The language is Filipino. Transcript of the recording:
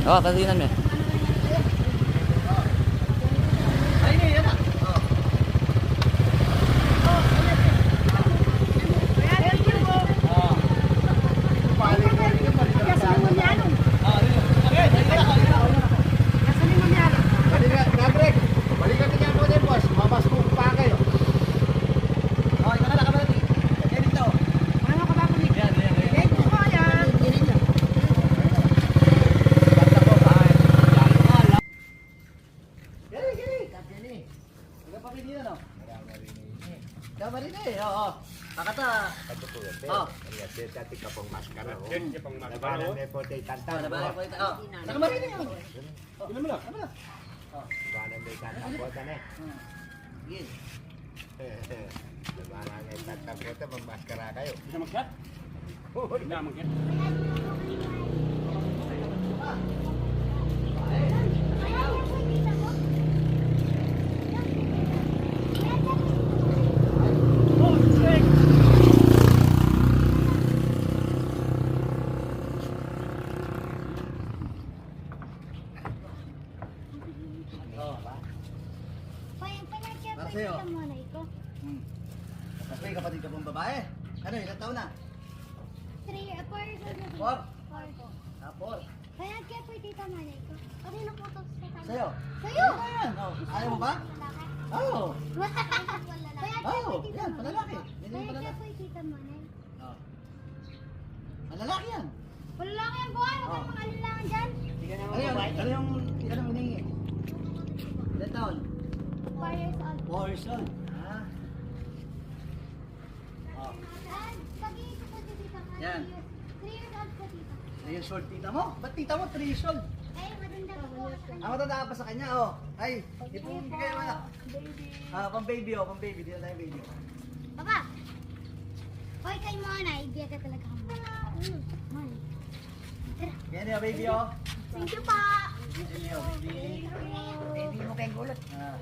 Oh, kasinan mo. Kakata. Oh. Dati ka pong maskara. Labanan na po tayo tantang. Labanan po tayo. Nakamarin na. Ilan mo lang? Labanan na tantang po tayo. Sige. Labanan na tantang po tayo. Magmaskara kayo. Bisa mag-cut? Hindi na mag-cut. Sa'yo. Tapos may kapatid ka pong babae. Ano, ilang taon na? 4. Four. Kaya kaya po tita manay ko. Pati na po ito sa tayo. Sa'yo. Sa'yo! Ano yan? Oh, ayaw mo ba? Lalaki. Oo. Kaya kaya Oo, po tita yan, manay. palalaki. Yan yung Kaya kaya palalaki. po tita manay. Oh. Malalaki yan. Palalaki ang buhay. Huwag kang mag-alilangan dyan. Ano yung, ano yung hinihingi? Ilang taon? 4 years old. 4 years old. Ah. Oh. Pag-iisip po si tita manay. Yan. 3 years old po tita. 3 years old tita mo? Ba't tita mo 3 years old? Ay, maganda po. Ah, matanda ka pa sa kanya, oh. Ay, ipumibigay kayo na. Pang baby, oh, pang baby. Dito tayo baby. Papa! Hoy, kay Monay. Ibiya ka talaga kang Monay. Tara. Yan yung baby, oh. Thank you pa! Yan yung baby. Baby mo kayong gulot. Ah.